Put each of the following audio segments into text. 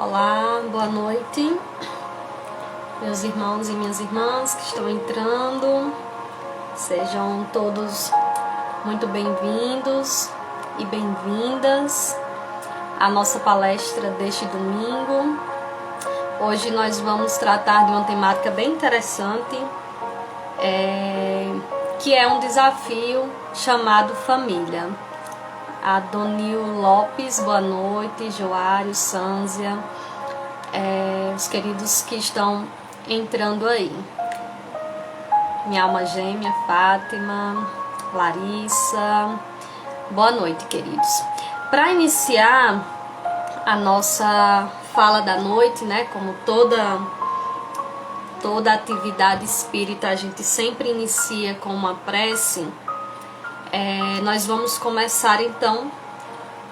Olá, boa noite, meus irmãos e minhas irmãs que estão entrando. Sejam todos muito bem-vindos e bem-vindas à nossa palestra deste domingo. Hoje nós vamos tratar de uma temática bem interessante, que é um desafio chamado família. Adonil Lopes, boa noite, Joário, Sânzia, os queridos que estão entrando aí. Minha alma gêmea, Fátima, Larissa, boa noite, queridos. Para iniciar a nossa fala da noite, né, como toda atividade espírita, a gente sempre inicia com uma prece. Nós vamos começar então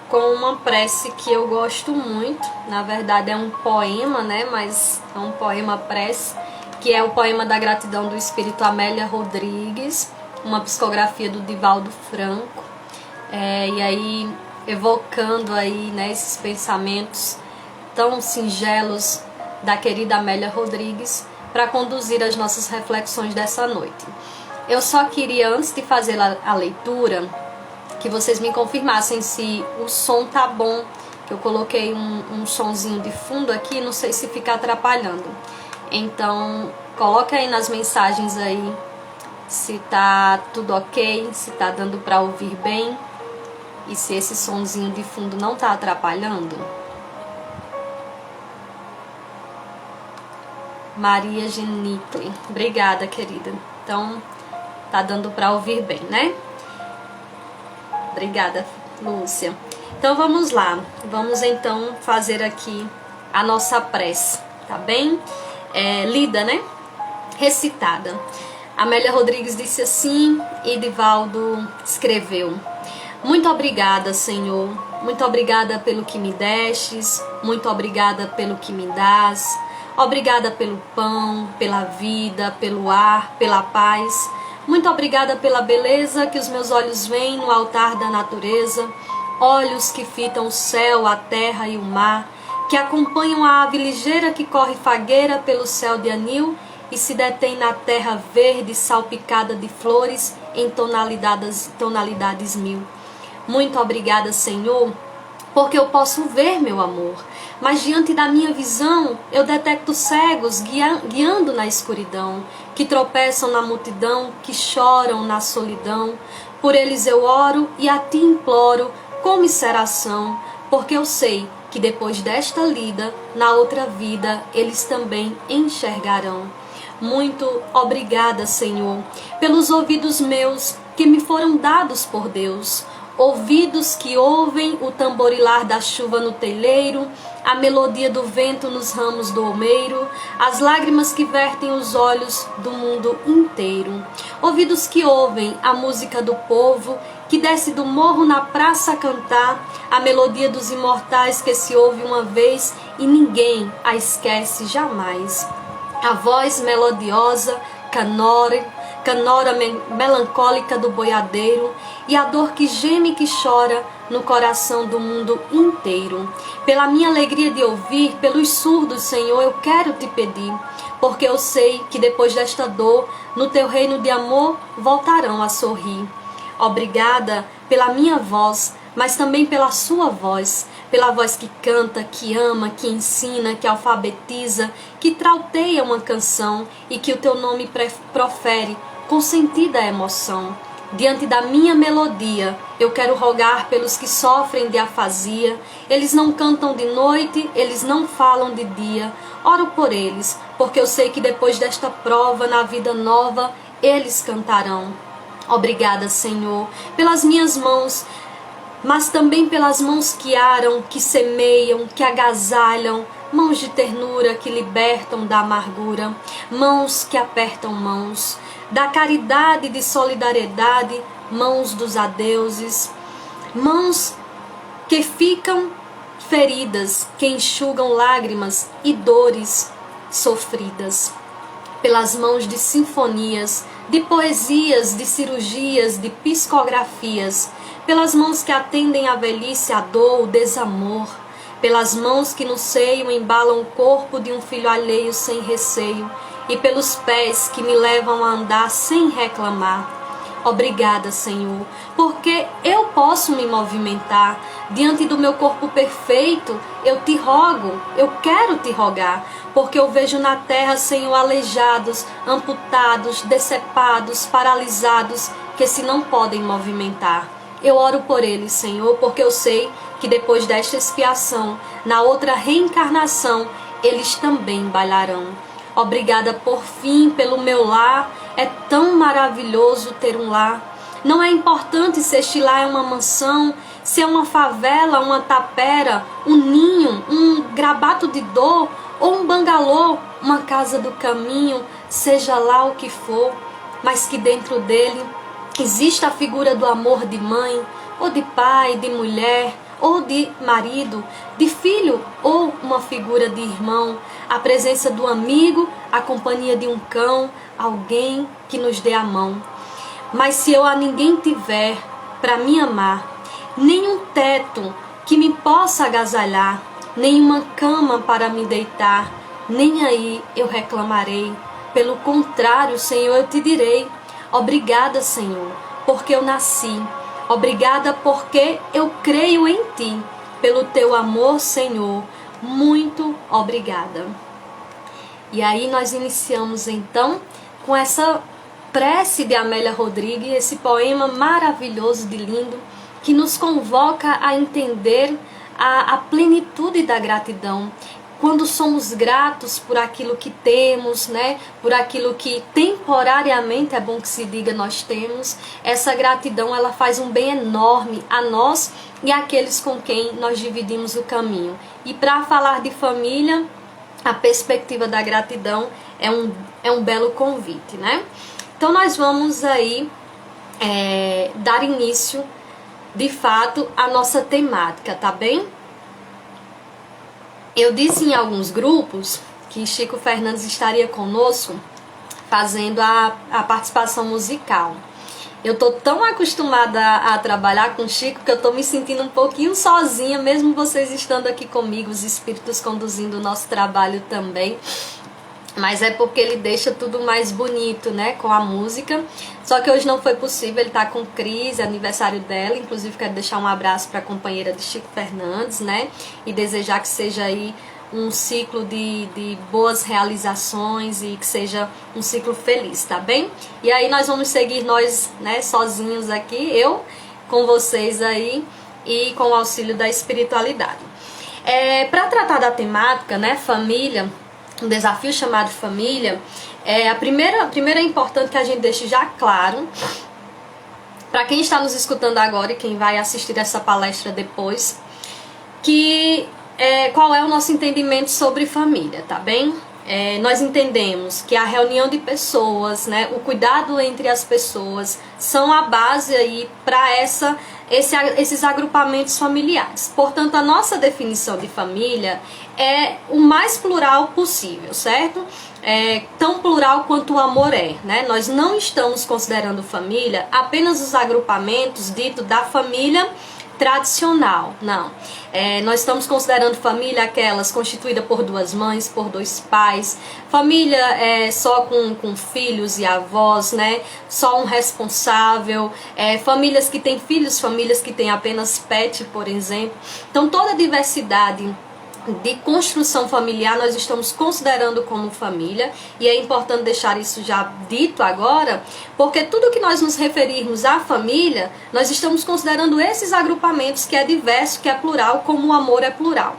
com uma prece que eu gosto muito. Na verdade é um poema, né? Mas é um poema prece, que é o poema da gratidão do Espírito Amélia Rodrigues, uma psicografia do Divaldo Franco. E aí evocando aí, né, esses pensamentos tão singelos da querida Amélia Rodrigues para conduzir as nossas reflexões dessa noite. Eu só queria, antes de fazer a leitura, que vocês me confirmassem se o som tá bom. Eu coloquei um sonzinho de fundo aqui, não sei se fica atrapalhando. Então, coloca aí nas mensagens aí se tá tudo ok, se tá dando para ouvir bem e se esse sonzinho de fundo não tá atrapalhando. Maria Genicle, obrigada, querida. Então, tá dando para ouvir bem, né? Obrigada, Lúcia. Então vamos lá. Vamos então fazer aqui a nossa prece, tá bem? Lida, né? Recitada. Amélia Rodrigues disse assim e Divaldo escreveu: muito obrigada, Senhor. Muito obrigada pelo que me destes. Muito obrigada pelo que me dás. Obrigada pelo pão, pela vida, pelo ar, pela paz. Muito obrigada pela beleza que os meus olhos veem no altar da natureza, olhos que fitam o céu, a terra e o mar, que acompanham a ave ligeira que corre fagueira pelo céu de anil e se detém na terra verde salpicada de flores em tonalidades mil. Muito obrigada, Senhor, porque eu posso ver, meu amor, mas diante da minha visão eu detecto cegos guiando na escuridão, que tropeçam na multidão, que choram na solidão. Por eles eu oro e a ti imploro comisseração, porque eu sei que depois desta lida, na outra vida, eles também enxergarão. Muito obrigada, Senhor, pelos ouvidos meus que me foram dados por Deus, ouvidos que ouvem o tamborilar da chuva no telheiro, a melodia do vento nos ramos do almeiro, as lágrimas que vertem os olhos do mundo inteiro. Ouvidos que ouvem a música do povo, que desce do morro na praça a cantar, a melodia dos imortais que se ouve uma vez e ninguém a esquece jamais. A voz melodiosa, canora melancólica do boiadeiro e a dor que geme e que chora no coração do mundo inteiro. Pela minha alegria de ouvir, pelos surdos, Senhor, eu quero te pedir, porque eu sei que depois desta dor, no teu reino de amor, voltarão a sorrir. Obrigada pela minha voz, mas também pela sua voz, pela voz que canta, que ama, que ensina, que alfabetiza, que trauteia uma canção e que o teu nome profere com sentida emoção. Diante da minha melodia, eu quero rogar pelos que sofrem de afasia. Eles não cantam de noite, eles não falam de dia. Oro por eles, porque eu sei que depois desta prova, na vida nova, eles cantarão. Obrigada, Senhor, pelas minhas mãos, mas também pelas mãos que aram, que semeiam, que agasalham, mãos de ternura que libertam da amargura, mãos que apertam mãos, da caridade e de solidariedade, mãos dos adeuses, mãos que ficam feridas, que enxugam lágrimas e dores sofridas, pelas mãos de sinfonias, de poesias, de cirurgias, de psicografias, pelas mãos que atendem a velhice, a dor, o desamor, pelas mãos que no seio embalam o corpo de um filho alheio sem receio, e pelos pés que me levam a andar sem reclamar. Obrigada, Senhor, porque eu posso me movimentar diante do meu corpo perfeito. Eu te rogo, eu quero te rogar, porque eu vejo na terra, Senhor, aleijados, amputados, decepados, paralisados, que se não podem movimentar. Eu oro por eles, Senhor, porque eu sei que depois desta expiação, na outra reencarnação, eles também bailarão. Obrigada por fim pelo meu lar. É tão maravilhoso ter um lar. Não é importante se este lar é uma mansão, se é uma favela, uma tapera, um ninho, um grabato de dor ou um bangalô, uma casa do caminho, seja lá o que for, mas que dentro dele exista a figura do amor de mãe, ou de pai, de mulher, ou de marido, de filho, ou uma figura de irmão, a presença do amigo, a companhia de um cão, alguém que nos dê a mão. Mas se eu a ninguém tiver para me amar, nem um teto que me possa agasalhar, nem uma cama para me deitar, nem aí eu reclamarei. Pelo contrário, Senhor, eu te direi: obrigada, Senhor, porque eu nasci. Obrigada porque eu creio em ti. Pelo teu amor, Senhor, muito obrigada. E aí nós iniciamos então com essa prece de Amélia Rodrigues, esse poema maravilhoso de lindo, que nos convoca a entender a plenitude da gratidão. Quando somos gratos por aquilo que temos, né? Por aquilo que temporariamente, é bom que se diga, nós temos, essa gratidão ela faz um bem enorme a nós e àqueles com quem nós dividimos o caminho. E para falar de família, a perspectiva da gratidão é um belo convite, né? Então nós vamos aí dar início, de fato, à nossa temática, tá bem? Eu disse em alguns grupos que Chico Fernandes estaria conosco fazendo a participação musical. Eu tô tão acostumada a trabalhar com Chico que eu tô me sentindo um pouquinho sozinha, mesmo vocês estando aqui comigo, os espíritos conduzindo o nosso trabalho também. Mas é porque ele deixa tudo mais bonito, né, com a música. Só que hoje não foi possível, ele tá com crise, aniversário dela. Inclusive quero deixar um abraço para a companheira de Chico Fernandes, né, e desejar que seja aí um ciclo de boas realizações e que seja um ciclo feliz, tá bem? E aí nós vamos seguir nós, né, sozinhos aqui, eu com vocês aí e com o auxílio da espiritualidade. Para tratar da temática, né, família, um desafio chamado família, a primeira é importante que a gente deixe já claro, para quem está nos escutando agora e quem vai assistir essa palestra depois, que qual é o nosso entendimento sobre família, tá bem? Nós entendemos que a reunião de pessoas, né, o cuidado entre as pessoas são a base aí para esses agrupamentos familiares. Portanto, a nossa definição de família é o mais plural possível, certo? Tão plural quanto o amor é, né? Nós não estamos considerando família apenas os agrupamentos dito da família tradicional, não. Nós estamos considerando família aquelas constituídas por duas mães, por dois pais, família só com filhos e avós, né? Só um responsável, famílias que têm filhos, famílias que têm apenas pet, por exemplo. Então toda a diversidade de construção familiar nós estamos considerando como família, e é importante deixar isso já dito agora, porque tudo que nós nos referirmos à família, nós estamos considerando esses agrupamentos que é diverso, que é plural, como o amor é plural.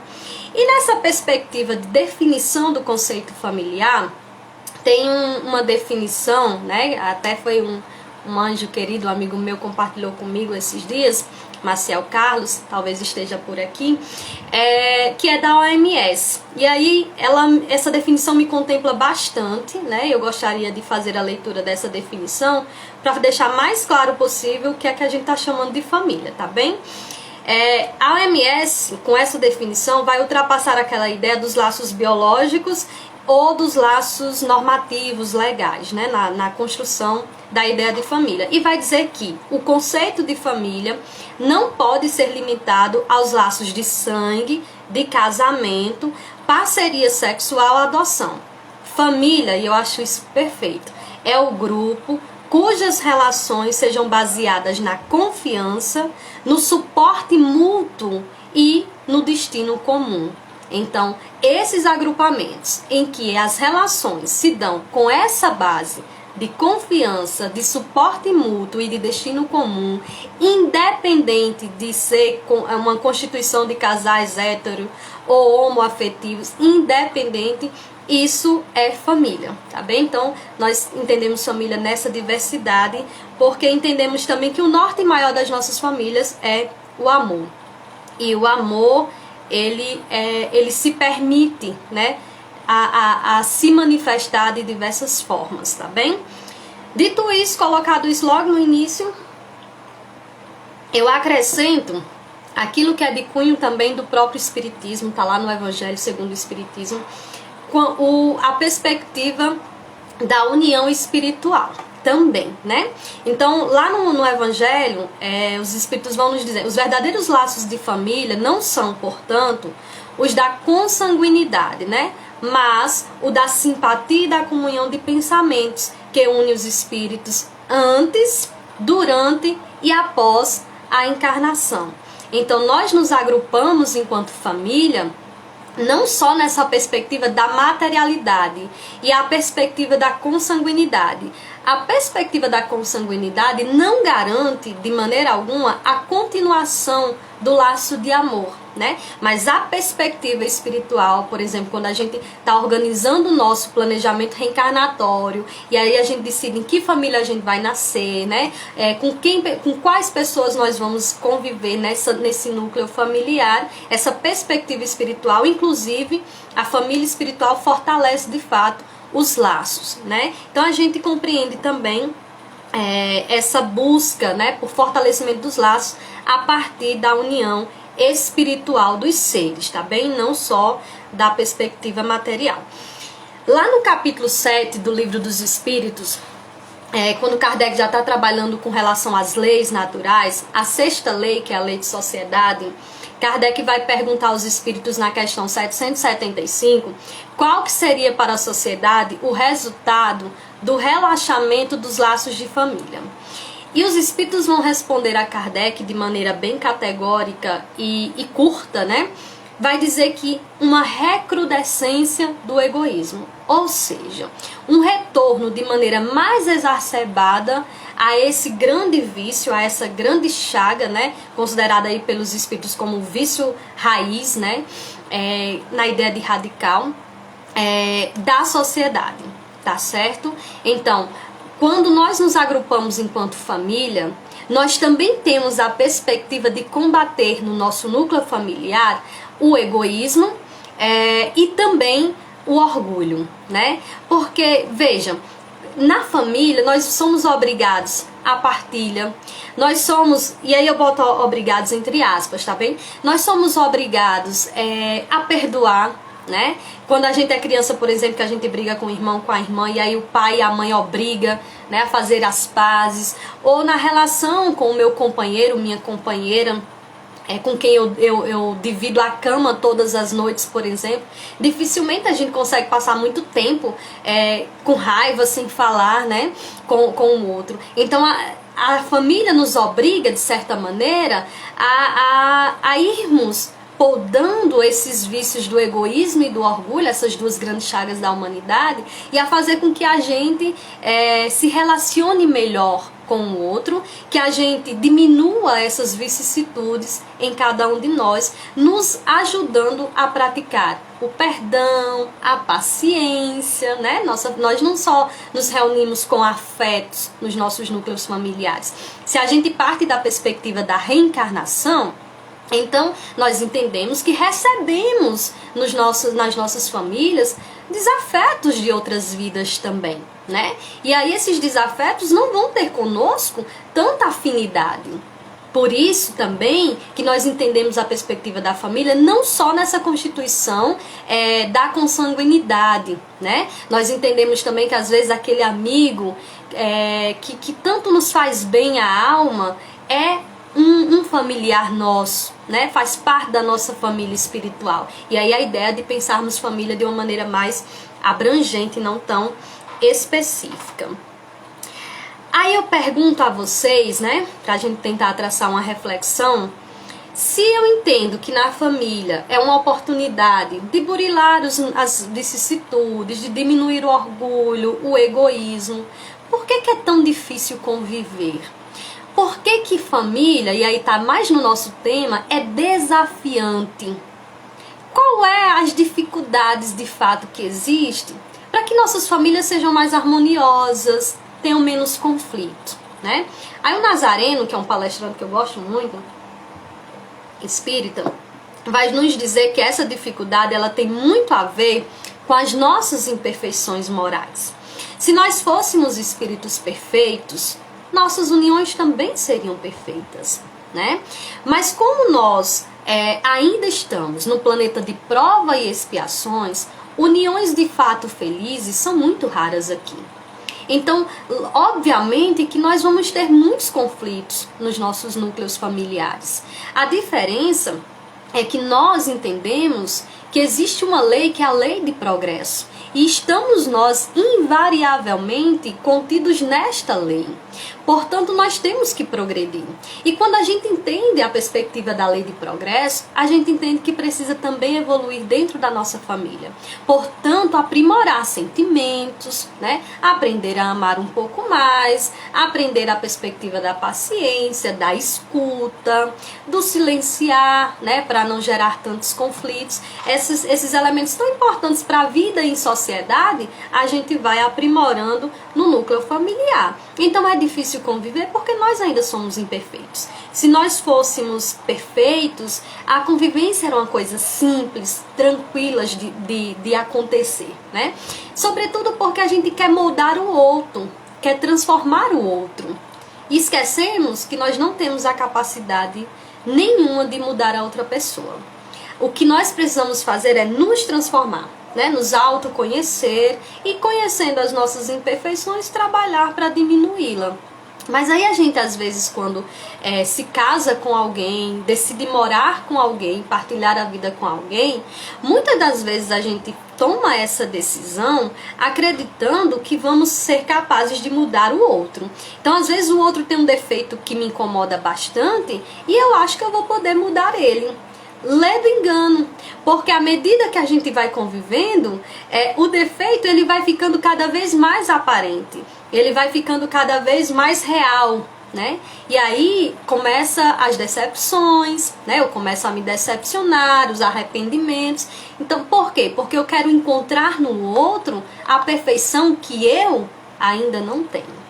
E nessa perspectiva de definição do conceito familiar, tem uma definição, né? Até foi um anjo querido, um amigo meu compartilhou comigo esses dias, Marcial Carlos, talvez esteja por aqui, que é da OMS. E aí, essa definição me contempla bastante, né? Eu gostaria de fazer a leitura dessa definição para deixar mais claro possível o que é que a gente está chamando de família, tá bem? A OMS, com essa definição, vai ultrapassar aquela ideia dos laços biológicos ou dos laços normativos, legais, né, na construção da ideia de família. E vai dizer que o conceito de família não pode ser limitado aos laços de sangue, de casamento, parceria sexual, adoção. Família, e eu acho isso perfeito, é o grupo cujas relações sejam baseadas na confiança, no suporte mútuo e no destino comum. Então, esses agrupamentos em que as relações se dão com essa base de confiança, de suporte mútuo e de destino comum, independente de ser uma constituição de casais hétero ou homoafetivos, independente, isso é família, tá bem? Então, nós entendemos família nessa diversidade, porque entendemos também que o norte maior das nossas famílias é o amor. E o amor, ele se permite, né, a se manifestar de diversas formas, tá bem? Dito isso, colocado isso logo no início, eu acrescento aquilo que é de cunho também do próprio Espiritismo, tá lá no Evangelho segundo o Espiritismo, a perspectiva da união espiritual também, né? Então, lá no Evangelho, os Espíritos vão nos dizer, os verdadeiros laços de família não são, portanto, os da consanguinidade, né? Mas o da simpatia e da comunhão de pensamentos, que une os espíritos antes, durante e após a encarnação. Então, nós nos agrupamos enquanto família, não só nessa perspectiva da materialidade e a perspectiva da consanguinidade. A perspectiva da consanguinidade não garante de maneira alguma a continuação do laço de amor, né? Mas a perspectiva espiritual, por exemplo, quando a gente está organizando o nosso planejamento reencarnatório e aí a gente decide em que família a gente vai nascer, né? Com quais pessoas nós vamos conviver nesse núcleo familiar, essa perspectiva espiritual, inclusive a família espiritual fortalece de fato os laços, né? Então a gente compreende também essa busca, né, por fortalecimento dos laços a partir da união espiritual dos seres, tá bem? Não só da perspectiva material. Lá no capítulo 7 do Livro dos Espíritos, quando Kardec já está trabalhando com relação às leis naturais, a sexta lei, que é a lei de sociedade, Kardec vai perguntar aos espíritos na questão 775 qual que seria para a sociedade o resultado do relaxamento dos laços de família. E os espíritos vão responder a Kardec de maneira bem categórica e curta, né? Vai dizer que uma recrudescência do egoísmo, ou seja, um retorno de maneira mais exacerbada a esse grande vício, a essa grande chaga, né, considerada aí pelos espíritos como vício raiz, né, na ideia de radical, da sociedade, tá certo? Então, quando nós nos agrupamos enquanto família, nós também temos a perspectiva de combater no nosso núcleo familiar o egoísmo e também o orgulho, né? Porque, veja, na família nós somos obrigados à partilha, nós somos, e aí eu boto obrigados entre aspas, tá bem? Nós somos obrigados a perdoar, né? Quando a gente é criança, por exemplo, que a gente briga com o irmão, com a irmã, e aí o pai e a mãe obriga, né, a fazer as pazes, ou na relação com o meu companheiro, minha companheira, com quem eu divido a cama todas as noites, por exemplo, dificilmente a gente consegue passar muito tempo com raiva, sem falar, né, com o outro. Então a família nos obriga, de certa maneira, a irmos podando esses vícios do egoísmo e do orgulho, essas duas grandes chagas da humanidade, e a fazer com que a gente se relacione melhor com o outro, que a gente diminua essas vicissitudes em cada um de nós, nos ajudando a praticar o perdão, a paciência, né? Nós não só nos reunimos com afetos nos nossos núcleos familiares. Se a gente parte da perspectiva da reencarnação, então nós entendemos que recebemos nas nossas famílias desafetos de outras vidas também, né? E aí esses desafetos não vão ter conosco tanta afinidade. Por isso também que nós entendemos a perspectiva da família não só nessa constituição da consanguinidade, né? Nós entendemos também que às vezes aquele amigo que tanto nos faz bem à alma é um familiar nosso, né? Faz parte da nossa família espiritual. E aí a ideia de pensarmos família de uma maneira mais abrangente, não tão específica. Aí eu pergunto a vocês, né, pra gente tentar traçar uma reflexão, se eu entendo que na família é uma oportunidade de burilar as vicissitudes, de diminuir o orgulho, o egoísmo, por que é tão difícil conviver? Por que família, e aí tá mais no nosso tema, é desafiante? Qual é as dificuldades de fato que existem para que nossas famílias sejam mais harmoniosas, tenham menos conflito, né? Aí o Nazareno, que é um palestrante que eu gosto muito, espírita, vai nos dizer que essa dificuldade ela tem muito a ver com as nossas imperfeições morais. Se nós fôssemos espíritos perfeitos, nossas uniões também seriam perfeitas, né? Mas como nós ainda estamos no planeta de prova e expiações, uniões de fato felizes são muito raras aqui. Então, obviamente que nós vamos ter muitos conflitos nos nossos núcleos familiares. A diferença é que nós entendemos que existe uma lei que é a lei de progresso. E estamos nós invariavelmente contidos nesta lei. Portanto, nós temos que progredir. E quando a gente entende a perspectiva da lei de progresso, a gente entende que precisa também evoluir dentro da nossa família. Portanto, aprimorar sentimentos, né? Aprender a amar um pouco mais, aprender a perspectiva da paciência, da escuta, do silenciar, né? Para não gerar tantos conflitos. Esses elementos tão importantes para a vida em sociedade, a gente vai aprimorando no núcleo familiar. Então é difícil conviver porque nós ainda somos imperfeitos. Se nós fôssemos perfeitos, a convivência era uma coisa simples, tranquila de acontecer, né? Sobretudo porque a gente quer moldar o outro, quer transformar o outro. E esquecemos que nós não temos a capacidade nenhuma de mudar a outra pessoa. O que nós precisamos fazer é nos transformar, né? Nos autoconhecer e, conhecendo as nossas imperfeições, trabalhar para diminuí-la. Mas aí a gente, às vezes, quando se casa com alguém, decide morar com alguém, partilhar a vida com alguém, muitas das vezes a gente toma essa decisão acreditando que vamos ser capazes de mudar o outro. Então, às vezes, o outro tem um defeito que me incomoda bastante e eu acho que eu vou poder mudar ele. Ledo engano, porque à medida que a gente vai convivendo, o defeito ele vai ficando cada vez mais aparente, ele vai ficando cada vez mais real, né? E aí começa as decepções, né? Eu começo a me decepcionar, os arrependimentos. Então, por quê? Porque eu quero encontrar no outro a perfeição que eu ainda não tenho.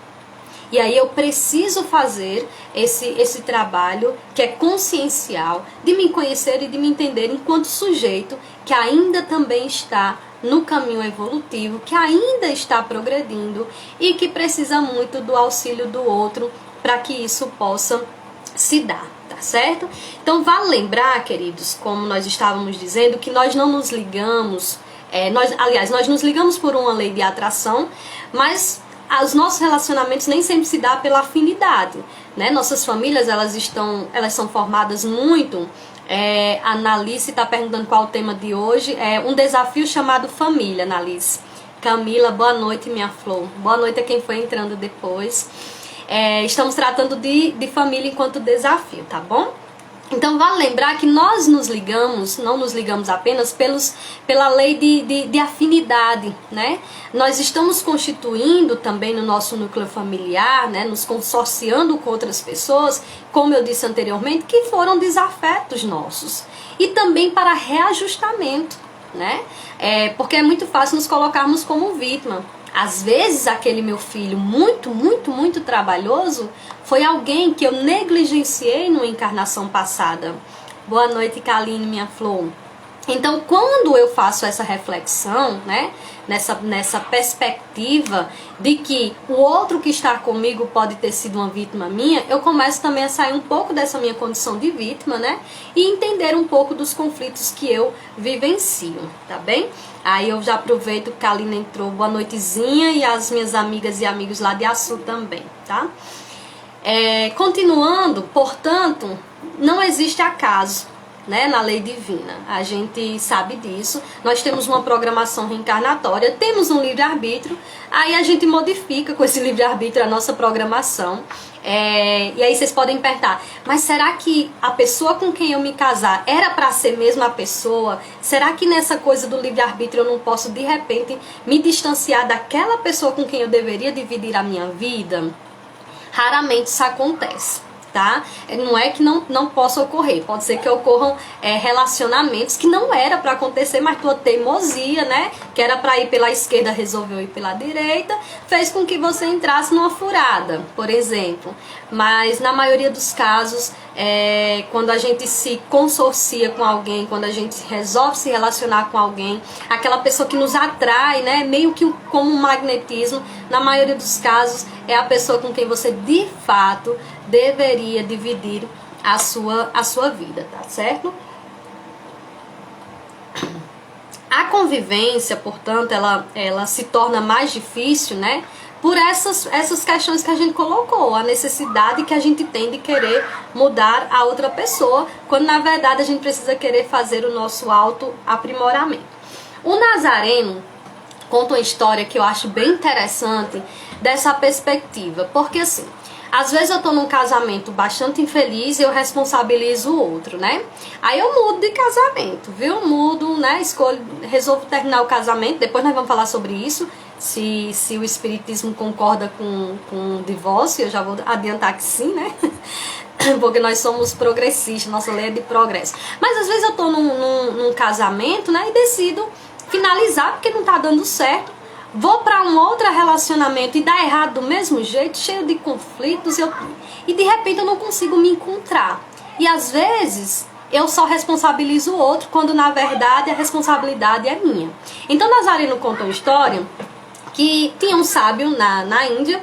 E aí eu preciso fazer esse trabalho que é consciencial, de me conhecer e de me entender enquanto sujeito que ainda também está no caminho evolutivo, que ainda está progredindo e que precisa muito do auxílio do outro para que isso possa se dar, tá certo? Então vale lembrar, queridos, como nós estávamos dizendo, que nós não nos ligamos, nós nos ligamos por uma lei de atração, mas os nossos relacionamentos nem sempre se dá pela afinidade, né? Nossas famílias, elas são formadas muito. A Analice está perguntando qual é o tema de hoje. É um desafio chamado família, Analice. Camila, boa noite, minha flor. Boa noite a quem foi entrando depois. Estamos tratando de família enquanto desafio, tá bom? Então vale lembrar que nós não nos ligamos apenas pela lei de afinidade, né? Nós estamos constituindo também no nosso núcleo familiar, né? Nos consorciando com outras pessoas, como eu disse anteriormente, que foram desafetos nossos. E também para reajustamento, né? Porque é muito fácil nos colocarmos como vítima. Às vezes aquele meu filho muito trabalhoso foi alguém que eu negligenciei numa encarnação passada. Boa noite, Kaline, minha flor. Então, quando eu faço essa reflexão, né, nessa perspectiva de que o outro que está comigo pode ter sido uma vítima minha, eu começo também a sair um pouco dessa minha condição de vítima, né, e entender um pouco dos conflitos que eu vivencio, tá bem? Aí eu já aproveito que a Kaline entrou, boa noitezinha, e as minhas amigas e amigos lá de Açu também, tá? Continuando, portanto, não existe acaso, né, na lei divina. A gente sabe disso. Nós temos uma programação reencarnatória, temos um livre-arbítrio, aí a gente modifica com esse livre-arbítrio a nossa programação. E aí vocês podem perguntar, mas será que a pessoa com quem eu me casar era para ser mesmo a pessoa? Será que nessa coisa do livre-arbítrio eu não posso de repente me distanciar daquela pessoa com quem eu deveria dividir a minha vida? Raramente isso acontece, tá? Não é que não possa ocorrer, pode ser que ocorram relacionamentos que não era para acontecer, mas tua teimosia, né, que era para ir pela esquerda, resolveu ir pela direita, fez com que você entrasse numa furada, por exemplo. Mas na maioria dos casos, quando a gente se consorcia com alguém, quando a gente resolve se relacionar com alguém, aquela pessoa que nos atrai, né, meio que como um magnetismo, na maioria dos casos é a pessoa com quem você de fato deveria dividir a sua vida, tá certo? A convivência, portanto, ela se torna mais difícil, né? Por essas questões que a gente colocou, a necessidade que a gente tem de querer mudar a outra pessoa, quando na verdade a gente precisa querer fazer o nosso autoaprimoramento. O Nazareno conta uma história que eu acho bem interessante dessa perspectiva, porque assim, às vezes eu tô num casamento bastante infeliz e eu responsabilizo o outro, né? Aí eu mudo de casamento, viu? Mudo, né? Resolvo terminar o casamento, depois nós vamos falar sobre isso, se o espiritismo concorda com o divórcio, eu já vou adiantar que sim, né? Porque nós somos progressistas, nossa lei é de progresso. Mas às vezes eu tô num casamento, né? E decido finalizar porque não tá dando certo. Vou para um outro relacionamento e dá errado do mesmo jeito, cheio de conflitos, e de repente eu não consigo me encontrar. E às vezes eu só responsabilizo o outro, quando na verdade a responsabilidade é minha. Então Nazareno conta uma história que tinha um sábio na Índia,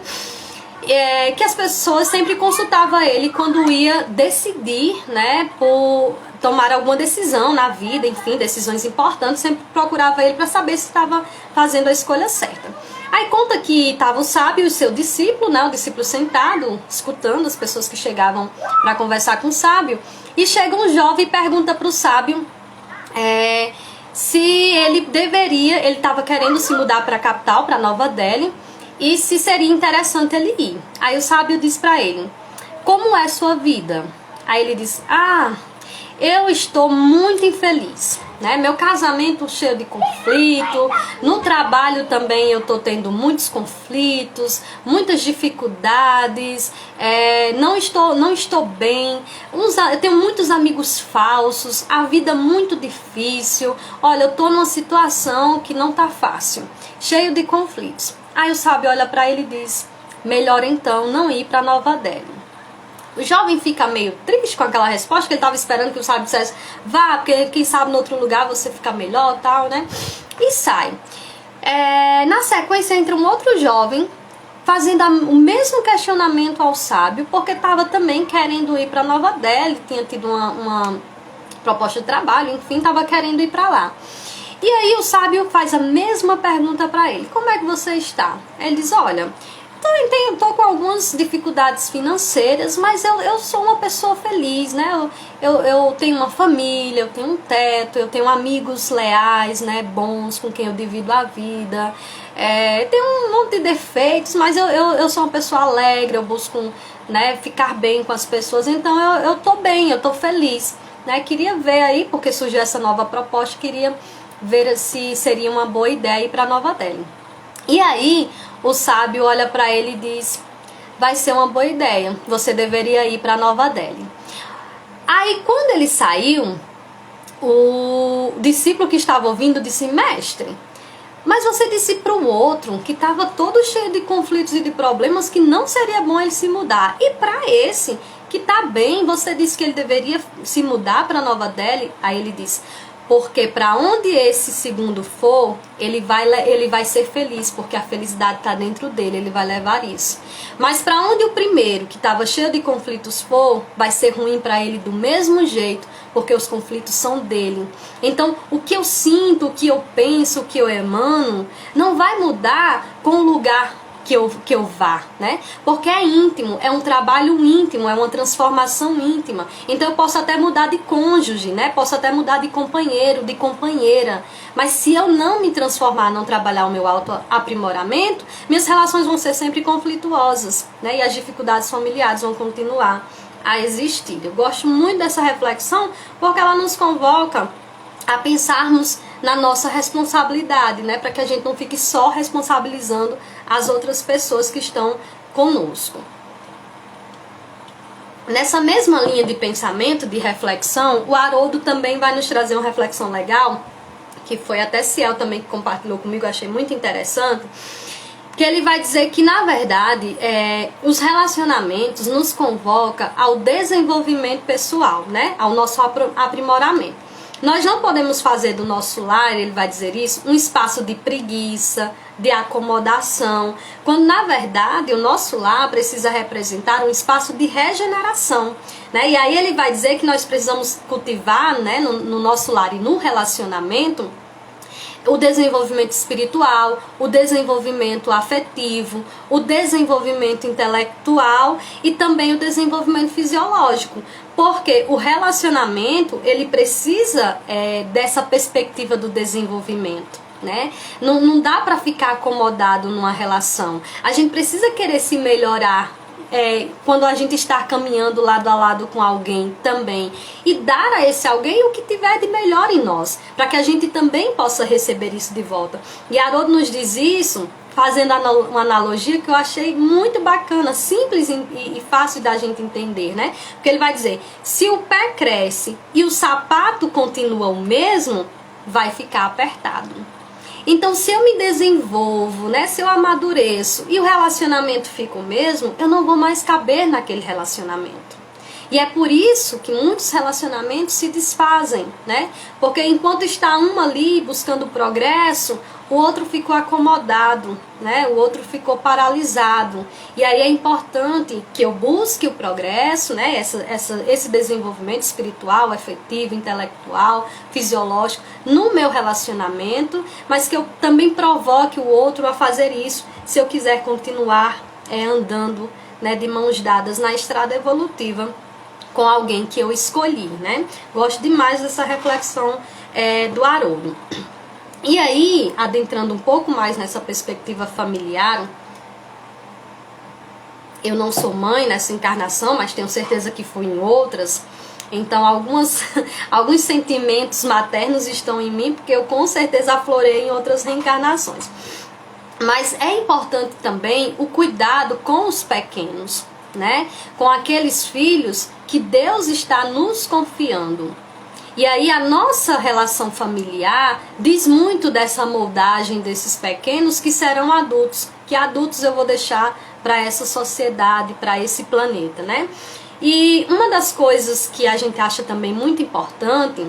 que as pessoas sempre consultavam ele quando ia decidir, né, por tomar alguma decisão na vida, enfim, decisões importantes, sempre procurava ele para saber se estava fazendo a escolha certa. Aí conta que estava o sábio e o seu discípulo, né, o discípulo sentado, escutando as pessoas que chegavam para conversar com o sábio, e chega um jovem e pergunta para o sábio se ele estava querendo se mudar para a capital, para Nova Delhi, e se seria interessante ele ir. Aí o sábio diz para ele, como é sua vida? Aí ele diz, eu estou muito infeliz, né? Meu casamento cheio de conflito, no trabalho também eu estou tendo muitos conflitos, muitas dificuldades, não estou bem, eu tenho muitos amigos falsos, a vida muito difícil, olha, eu estou numa situação que não está fácil, cheio de conflitos. Aí o sábio olha para ele e diz, melhor então não ir para Nova Delhi. O jovem fica meio triste com aquela resposta, que ele estava esperando que o sábio dissesse, vá, porque quem sabe no outro lugar você fica melhor e tal, né? E sai. Na sequência entra um outro jovem, fazendo o mesmo questionamento ao sábio, porque estava também querendo ir para Nova Delhi, tinha tido uma proposta de trabalho, enfim, estava querendo ir para lá. E aí o sábio faz a mesma pergunta para ele, como é que você está? Ele diz, olha, estou com algumas dificuldades financeiras, mas eu sou uma pessoa feliz, né? Eu tenho uma família, eu tenho um teto, eu tenho amigos leais, né? Bons, com quem eu divido a vida. Tenho um monte de defeitos, mas eu sou uma pessoa alegre, eu busco, né, ficar bem com as pessoas, então eu tô bem, eu tô feliz, né? Queria ver aí, porque surgiu essa nova proposta, queria ver se seria uma boa ideia ir para Nova Delhi. E aí o sábio olha para ele e diz, vai ser uma boa ideia, você deveria ir para Nova Delhi. Aí quando ele saiu, o discípulo que estava ouvindo disse, mestre, mas você disse para o outro que estava todo cheio de conflitos e de problemas que não seria bom ele se mudar. E para esse que está bem, você disse que ele deveria se mudar para Nova Delhi. Aí ele disse, porque para onde esse segundo for, ele vai ser feliz, porque a felicidade está dentro dele, ele vai levar isso. Mas para onde o primeiro, que estava cheio de conflitos, for, vai ser ruim para ele do mesmo jeito, porque os conflitos são dele. Então, o que eu sinto, o que eu penso, o que eu emano, não vai mudar com o lugar que eu vá, né? Porque é íntimo, é um trabalho íntimo, é uma transformação íntima. Então eu posso até mudar de cônjuge, né? Posso até mudar de companheiro, de companheira. Mas se eu não me transformar, não trabalhar o meu autoaprimoramento, minhas relações vão ser sempre conflituosas, né? E as dificuldades familiares vão continuar a existir. Eu gosto muito dessa reflexão porque ela nos convoca a pensarmos na nossa responsabilidade, né? Para que a gente não fique só responsabilizando as outras pessoas que estão conosco. Nessa mesma linha de pensamento, de reflexão, o Haroldo também vai nos trazer uma reflexão legal, que foi até Ciel também que compartilhou comigo, eu achei muito interessante, que ele vai dizer que, na verdade, os relacionamentos nos convocam ao desenvolvimento pessoal, né? Ao nosso aprimoramento. Nós não podemos fazer do nosso lar, ele vai dizer isso, um espaço de preguiça, de acomodação, quando na verdade o nosso lar precisa representar um espaço de regeneração, né? E aí ele vai dizer que nós precisamos cultivar, né, no nosso lar e no relacionamento, o desenvolvimento espiritual, o desenvolvimento afetivo, o desenvolvimento intelectual e também o desenvolvimento fisiológico. Porque o relacionamento, ele precisa dessa perspectiva do desenvolvimento, né? Não dá para ficar acomodado numa relação. A gente precisa querer se melhorar quando a gente está caminhando lado a lado com alguém também, e dar a esse alguém o que tiver de melhor em nós, para que a gente também possa receber isso de volta. E Haroldo nos diz isso fazendo uma analogia que eu achei muito bacana, simples e fácil da gente entender, né? Porque ele vai dizer, se o pé cresce e o sapato continua o mesmo, vai ficar apertado. Então, se eu me desenvolvo, né, se eu amadureço e o relacionamento fica o mesmo, eu não vou mais caber naquele relacionamento. E é por isso que muitos relacionamentos se desfazem, né? Porque enquanto está um ali buscando progresso, o outro ficou acomodado, né? O outro ficou paralisado. E aí é importante que eu busque o progresso, né? Esse desenvolvimento espiritual, afetivo, intelectual, fisiológico no meu relacionamento, mas que eu também provoque o outro a fazer isso, se eu quiser continuar andando, né, de mãos dadas na estrada evolutiva com alguém que eu escolhi, né? Gosto demais dessa reflexão do Haroldo. E aí, adentrando um pouco mais nessa perspectiva familiar, eu não sou mãe nessa encarnação, mas tenho certeza que fui em outras. Então, alguns sentimentos maternos estão em mim, porque eu com certeza aflorei em outras reencarnações. Mas é importante também o cuidado com os pequenos, né? Com aqueles filhos que Deus está nos confiando. E aí a nossa relação familiar diz muito dessa moldagem desses pequenos que serão adultos. Que adultos eu vou deixar para essa sociedade, para esse planeta, né? E uma das coisas que a gente acha também muito importante,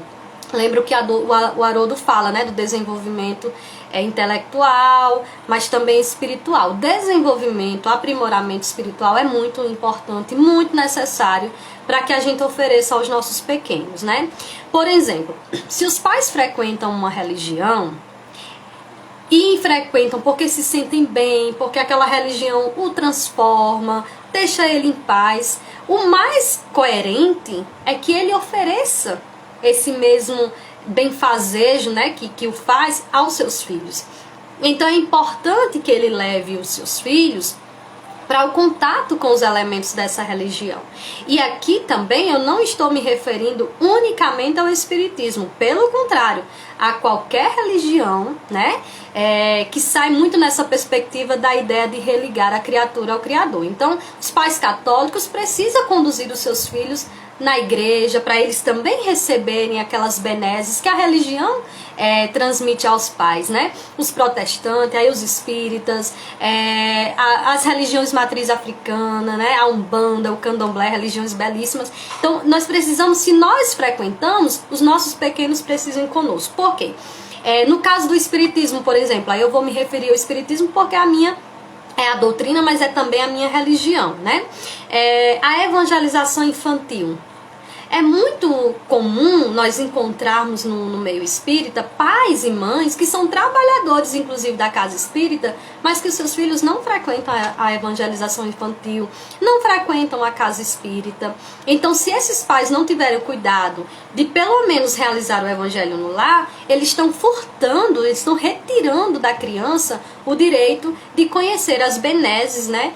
lembro que o Haroldo fala, né, do desenvolvimento intelectual, mas também espiritual. Desenvolvimento, aprimoramento espiritual é muito importante, muito necessário para que a gente ofereça aos nossos pequenos, né? Por exemplo, se os pais frequentam uma religião e frequentam porque se sentem bem, porque aquela religião o transforma, deixa ele em paz, o mais coerente é que ele ofereça esse mesmo benfazejo, né, que o faz aos seus filhos. Então é importante que ele leve os seus filhos para o contato com os elementos dessa religião. E aqui também eu não estou me referindo unicamente ao espiritismo, pelo contrário, a qualquer religião, né, que sai muito nessa perspectiva da ideia de religar a criatura ao Criador. Então, os pais católicos precisam conduzir os seus filhos na igreja, para eles também receberem aquelas benesses que a religião transmite aos pais, né? Os protestantes, aí os espíritas, as religiões matriz africana, né? A Umbanda, o Candomblé, religiões belíssimas. Então, nós precisamos, se nós frequentamos, os nossos pequenos precisam ir conosco. Por quê? No caso do espiritismo, por exemplo, aí eu vou me referir ao espiritismo porque a minha é a doutrina, mas é também a minha religião, né? A evangelização infantil. É muito comum nós encontrarmos no meio espírita pais e mães que são trabalhadores, inclusive, da casa espírita, mas que os seus filhos não frequentam a evangelização infantil, não frequentam a casa espírita. Então, se esses pais não tiverem o cuidado de pelo menos realizar o evangelho no lar, eles estão furtando, eles estão retirando da criança o direito de conhecer as benesses, né,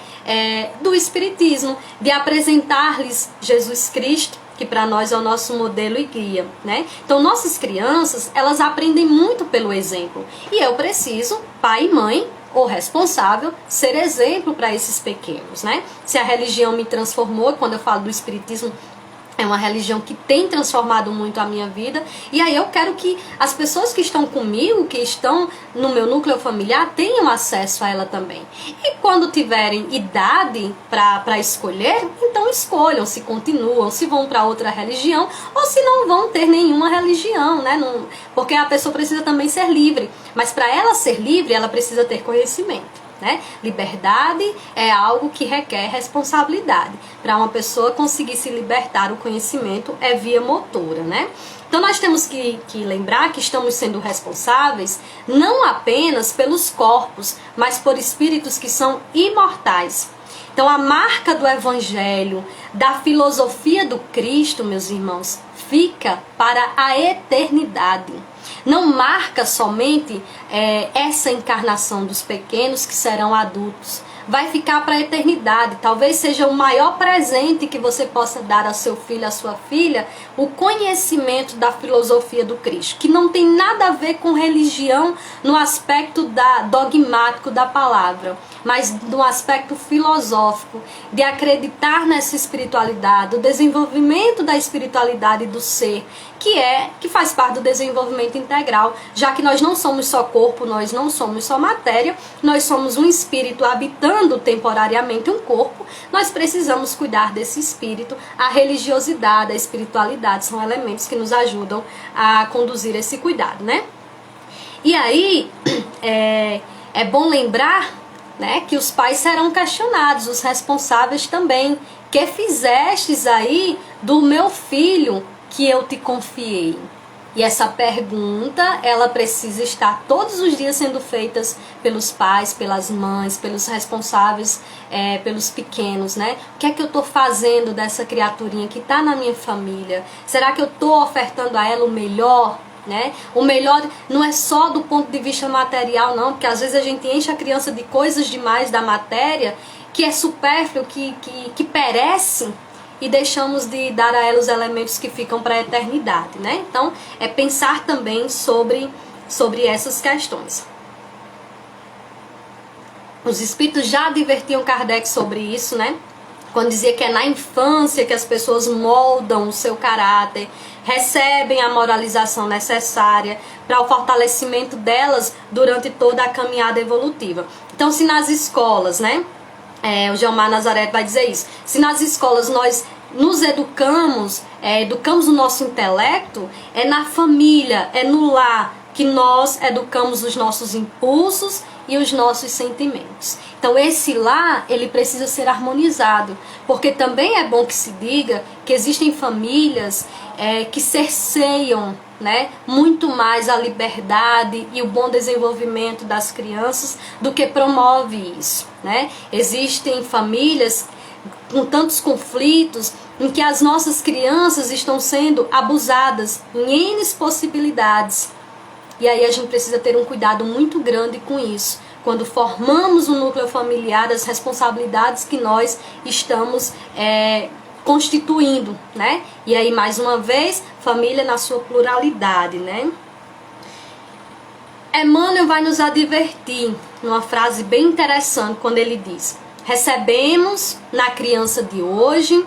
do espiritismo, de apresentar-lhes Jesus Cristo, que para nós é o nosso modelo e guia, né? Então, nossas crianças, elas aprendem muito pelo exemplo. E eu preciso, pai e mãe, ou responsável, ser exemplo para esses pequenos, né? Se a religião me transformou, quando eu falo do espiritismo, é uma religião que tem transformado muito a minha vida. E aí eu quero que as pessoas que estão comigo, que estão no meu núcleo familiar, tenham acesso a ela também. E quando tiverem idade para escolher, então escolham se continuam, se vão para outra religião, ou se não vão ter nenhuma religião, né? Não, porque a pessoa precisa também ser livre. Mas para ela ser livre, ela precisa ter conhecimento. Né? Liberdade é algo que requer responsabilidade. Para uma pessoa conseguir se libertar, o conhecimento é via motora, né? Então nós temos que lembrar que estamos sendo responsáveis não apenas pelos corpos, mas por espíritos que são imortais. Então a marca do Evangelho, da filosofia do Cristo, meus irmãos, fica para a eternidade. Não marca somente essa encarnação dos pequenos que serão adultos. Vai ficar para a eternidade. Talvez seja o maior presente que você possa dar ao seu filho, à sua filha, o conhecimento da filosofia do Cristo, que não tem nada a ver com religião no aspecto dogmático da palavra, mas no aspecto filosófico, de acreditar nessa espiritualidade, o desenvolvimento da espiritualidade do ser, que faz parte do desenvolvimento integral, já que nós não somos só corpo, nós não somos só matéria, nós somos um espírito habitando temporariamente um corpo, nós precisamos cuidar desse espírito. A religiosidade, a espiritualidade são elementos que nos ajudam a conduzir esse cuidado, né? E aí, é bom lembrar, né, que os pais serão questionados, os responsáveis também. Que fizestes aí do meu filho que eu te confiei? E essa pergunta, ela precisa estar todos os dias sendo feitas pelos pais, pelas mães, pelos responsáveis, pelos pequenos, né? O que é que eu estou fazendo dessa criaturinha que está na minha família? Será que eu estou ofertando a ela o melhor? Né? O melhor não é só do ponto de vista material, não, porque às vezes a gente enche a criança de coisas demais da matéria, que é supérfluo, que perece, e deixamos de dar a ela os elementos que ficam para a eternidade, né? Então, é pensar também sobre essas questões. Os espíritos já advertiam Kardec sobre isso, né? Quando dizia que é na infância que as pessoas moldam o seu caráter, recebem a moralização necessária para o fortalecimento delas durante toda a caminhada evolutiva. Então, se nas escolas, né? O Gilmar Nazaré vai dizer isso. Se nas escolas nós nos educamos, educamos o nosso intelecto, é na família, é no lar que nós educamos os nossos impulsos e os nossos sentimentos. Então esse lar, ele precisa ser harmonizado, porque também é bom que se diga que existem famílias que cerceiam, né, muito mais a liberdade e o bom desenvolvimento das crianças do que promove isso, né? Existem famílias com tantos conflitos em que as nossas crianças estão sendo abusadas em N possibilidades. E aí a gente precisa ter um cuidado muito grande com isso. Quando formamos o núcleo familiar, as responsabilidades que nós estamos constituindo, né? E aí, mais uma vez, família na sua pluralidade, né? Emmanuel vai nos advertir numa frase bem interessante quando ele diz: recebemos na criança de hoje,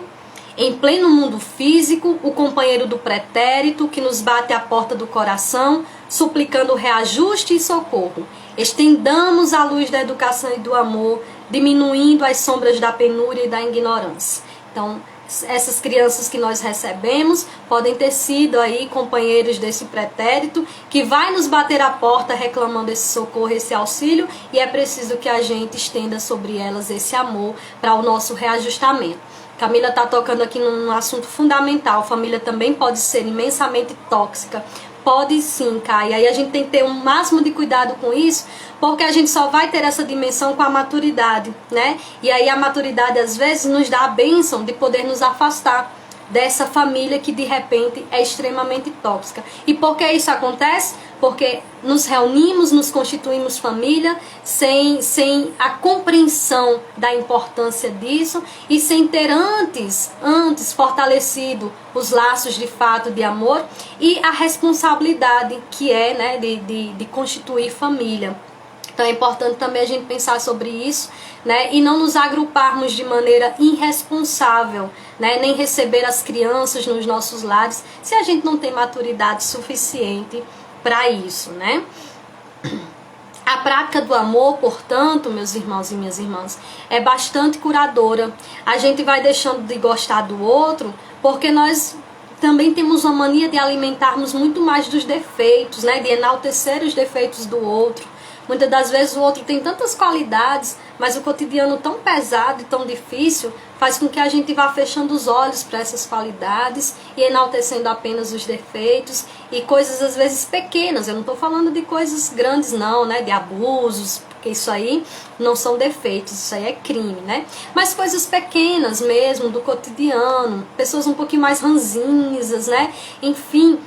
em pleno mundo físico, o companheiro do pretérito que nos bate à porta do coração, suplicando reajuste e socorro. Estendamos a luz da educação e do amor, diminuindo as sombras da penúria e da ignorância. Então, essas crianças que nós recebemos podem ter sido aí companheiros desse pretérito que vai nos bater a porta reclamando esse socorro, esse auxílio, e é preciso que a gente estenda sobre elas esse amor para o nosso reajustamento. Camila tá tocando aqui num assunto fundamental. Família também pode ser imensamente tóxica. Pode sim, Kai. E aí a gente tem que ter o máximo de cuidado com isso, porque a gente só vai ter essa dimensão com a maturidade, né? E aí a maturidade às vezes nos dá a bênção de poder nos afastar dessa família que de repente é extremamente tóxica. E por que isso acontece? Porque nos reunimos, nos constituímos família sem a compreensão da importância disso e sem ter antes fortalecido os laços de fato de amor e a responsabilidade que é, né, de constituir família. Então é importante também a gente pensar sobre isso, né, e não nos agruparmos de maneira irresponsável, né, nem receber as crianças nos nossos lares se a gente não tem maturidade suficiente para isso, né? A prática do amor, portanto, meus irmãos e minhas irmãs, é bastante curadora. A gente vai deixando de gostar do outro porque nós também temos uma mania de alimentarmos muito mais dos defeitos, né, de enaltecer os defeitos do outro. Muitas das vezes o outro tem tantas qualidades, mas o cotidiano tão pesado e tão difícil faz com que a gente vá fechando os olhos para essas qualidades e enaltecendo apenas os defeitos e coisas às vezes pequenas. Eu não estou falando de coisas grandes não, né, de abusos, porque isso aí não são defeitos, isso aí é crime, né? Mas coisas pequenas mesmo, do cotidiano, pessoas um pouquinho mais ranzinhas, né? Enfim,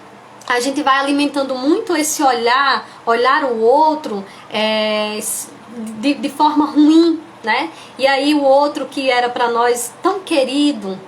a gente vai alimentando muito esse olhar o outro de forma ruim, né? E aí o outro que era para nós tão querido,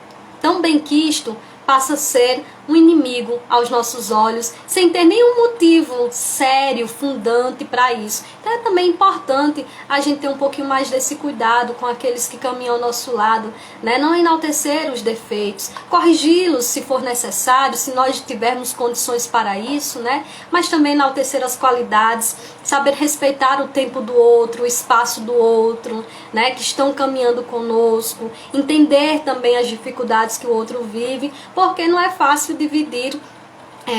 tão benquisto, passa a ser um inimigo aos nossos olhos, sem ter nenhum motivo sério, fundante para isso. Então é também importante a gente ter um pouquinho mais desse cuidado com aqueles que caminham ao nosso lado, né? Não enaltecer os defeitos, corrigi-los se for necessário, se nós tivermos condições para isso, né? Mas também enaltecer as qualidades, saber respeitar o tempo do outro, o espaço do outro, né? Que estão caminhando conosco, entender também as dificuldades que o outro vive, porque não é fácil dividir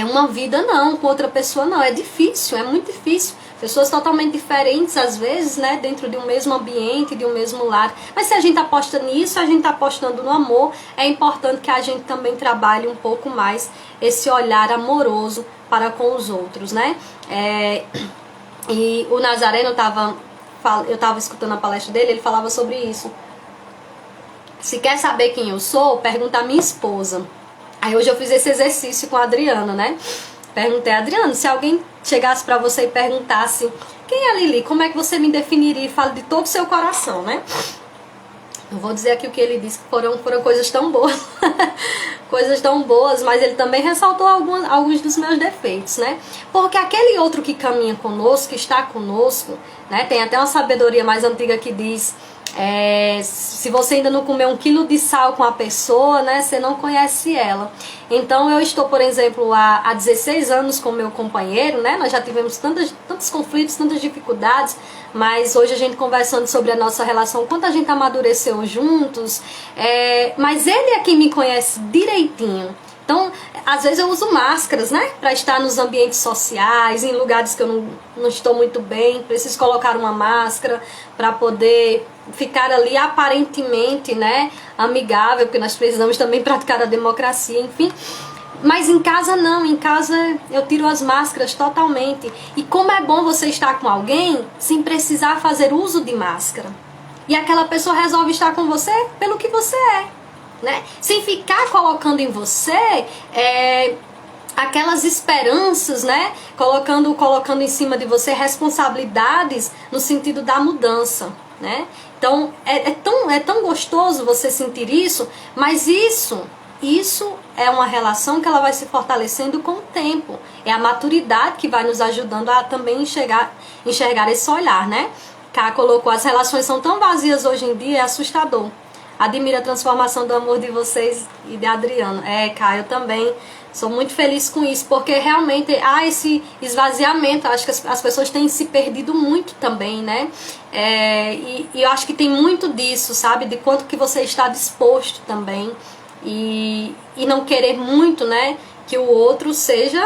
uma vida não com outra pessoa, não, é difícil, é muito difícil, pessoas totalmente diferentes às vezes, né, dentro de um mesmo ambiente, de um mesmo lar, mas se a gente aposta nisso, a gente está apostando no amor, é importante que a gente também trabalhe um pouco mais esse olhar amoroso para com os outros, né, e o Nazareno eu estava escutando a palestra dele, ele falava sobre isso. Se quer saber quem eu sou, pergunta a minha esposa. Aí hoje eu fiz esse exercício com a Adriana, né? Perguntei a Adriana, se alguém chegasse pra você e perguntasse: quem é a Lili? Como é que você me definiria? E fala de todo o seu coração, né? Eu vou dizer aqui o que ele disse, que foram coisas tão boas. Coisas tão boas, mas ele também ressaltou alguns dos meus defeitos, né? Porque aquele outro que caminha conosco, que está conosco, né? Tem até uma sabedoria mais antiga que diz... se você ainda não comeu 1 quilo de sal com a pessoa, né, você não conhece ela. Então eu estou, por exemplo, há 16 anos com meu companheiro, né, nós já tivemos tantos conflitos, tantas dificuldades, mas hoje a gente conversando sobre a nossa relação, quanto a gente amadureceu juntos, mas ele é quem me conhece direitinho. Então, às vezes eu uso máscaras, né? Para estar nos ambientes sociais, em lugares que eu não estou muito bem, preciso colocar uma máscara para poder ficar ali aparentemente, né, amigável, porque nós precisamos também praticar a democracia, enfim. Mas em casa não, em casa eu tiro as máscaras totalmente. E como é bom você estar com alguém sem precisar fazer uso de máscara. E aquela pessoa resolve estar com você pelo que você é. Né? Sem ficar colocando em você aquelas esperanças, né? Colocando em cima de você responsabilidades no sentido da mudança, né? Então é tão gostoso você sentir isso, mas isso é uma relação que ela vai se fortalecendo com o tempo. É a maturidade que vai nos ajudando a também enxergar esse olhar, né? Cá colocou, as relações são tão vazias hoje em dia, é assustador. Admiro a transformação do amor de vocês e de Adriano. Cá, eu também sou muito feliz com isso, porque realmente há esse esvaziamento. Acho que as pessoas têm se perdido muito também, né? E eu acho que tem muito disso, sabe? De quanto que você está disposto também. E não querer muito, né? Que o outro seja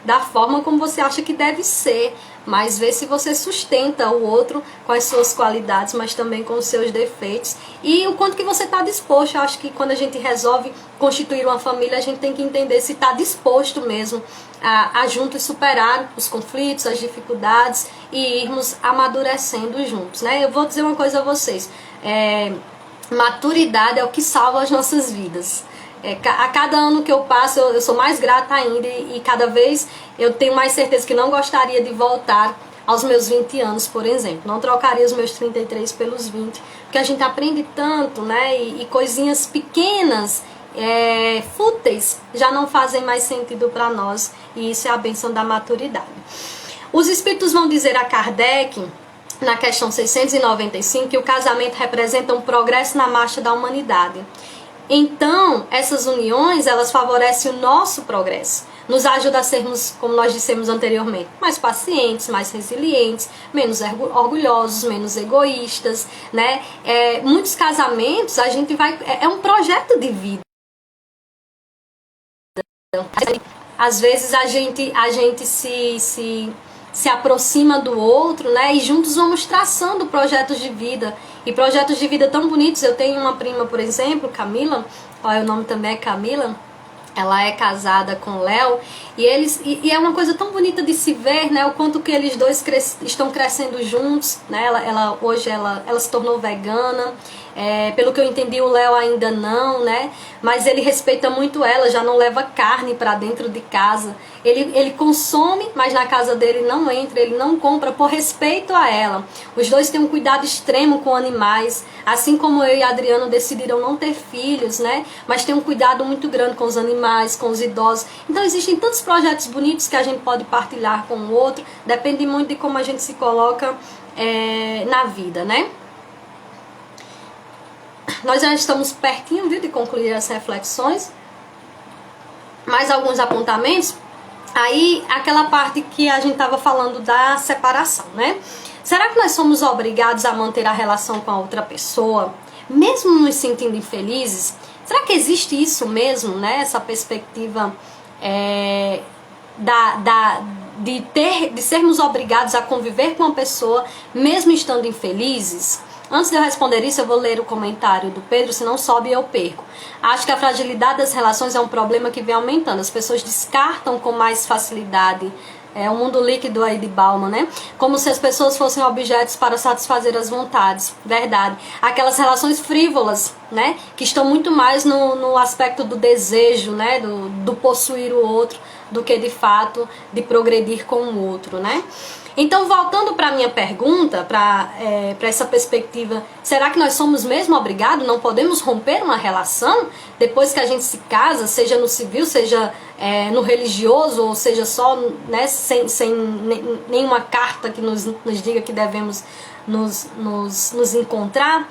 da forma como você acha que deve ser, mas vê se você sustenta o outro com as suas qualidades, mas também com os seus defeitos, e o quanto que você está disposto. Eu acho que quando a gente resolve constituir uma família, a gente tem que entender se está disposto mesmo a juntos superar os conflitos, as dificuldades e irmos amadurecendo juntos, né? Eu vou dizer uma coisa a vocês, maturidade é o que salva as nossas vidas. A cada ano que eu passo, eu sou mais grata ainda, e cada vez eu tenho mais certeza que não gostaria de voltar aos meus 20 anos, por exemplo. Não trocaria os meus 33 pelos 20, porque a gente aprende tanto, né? E coisinhas pequenas, fúteis, já não fazem mais sentido para nós, e isso é a bênção da maturidade. Os espíritos vão dizer a Kardec, na questão 695, que o casamento representa um progresso na marcha da humanidade. Então, essas uniões, elas favorecem o nosso progresso, nos ajuda a sermos, como nós dissemos anteriormente, mais pacientes, mais resilientes, menos orgulhosos, menos egoístas, né? Muitos casamentos, a gente vai... É um projeto de vida. Às vezes a gente se aproxima do outro, né? E juntos vamos traçando projetos de vida. E projetos de vida tão bonitos. Eu tenho uma prima, por exemplo, Camila, o nome também é Camila. Ela é casada com o Léo, e é uma coisa tão bonita de se ver, né? O quanto que eles dois estão crescendo juntos, né? Hoje ela se tornou vegana. Pelo que eu entendi, o Léo ainda não, né? Mas ele respeita muito ela, já não leva carne para dentro de casa. Ele consome, mas na casa dele não entra, ele não compra por respeito a ela. Os dois têm um cuidado extremo com animais, assim como eu e Adriano decidiram não ter filhos, né? Mas tem um cuidado muito grande com os animais, com os idosos. Então existem tantos projetos bonitos que a gente pode partilhar com o outro, depende muito de como a gente se coloca na vida, né? Nós já estamos pertinho, viu, de concluir as reflexões. Mais alguns apontamentos. Aí, aquela parte que a gente estava falando da separação, né? Será que nós somos obrigados a manter a relação com a outra pessoa, mesmo nos sentindo infelizes? Será que existe isso mesmo, né? Essa perspectiva de sermos obrigados a conviver com uma pessoa, mesmo estando infelizes? Antes de eu responder isso, eu vou ler o comentário do Pedro, senão sobe e eu perco. Acho que a fragilidade das relações é um problema que vem aumentando. As pessoas descartam com mais facilidade. É o mundo líquido aí de Bauman, né? Como se as pessoas fossem objetos para satisfazer as vontades. Verdade. Aquelas relações frívolas, né? Que estão muito mais no aspecto do desejo, né? Do possuir o outro, do que de fato de progredir com o outro, né? Então, voltando para a minha pergunta, para essa perspectiva, será que nós somos mesmo obrigados? Não podemos romper uma relação depois que a gente se casa, seja no civil, seja no religioso, ou seja só, né, sem nenhuma carta que nos diga que devemos nos encontrar?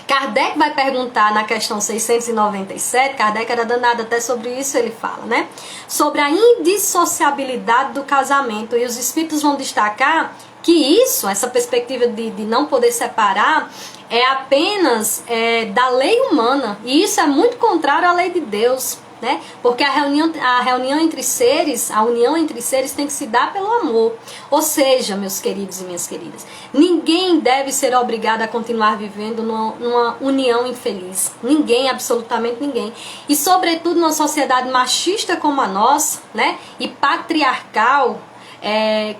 Kardec vai perguntar na questão 697, Kardec era danado até sobre isso, ele fala, né? Sobre a indissociabilidade do casamento, e os espíritos vão destacar que isso, essa perspectiva de não poder separar, é apenas da lei humana, e isso é muito contrário à lei de Deus, né? Porque a união entre seres tem que se dar pelo amor. Ou seja, meus queridos e minhas queridas, ninguém deve ser obrigado a continuar vivendo numa união infeliz. Ninguém, absolutamente ninguém. E sobretudo numa sociedade machista como a nossa, né? E patriarcal.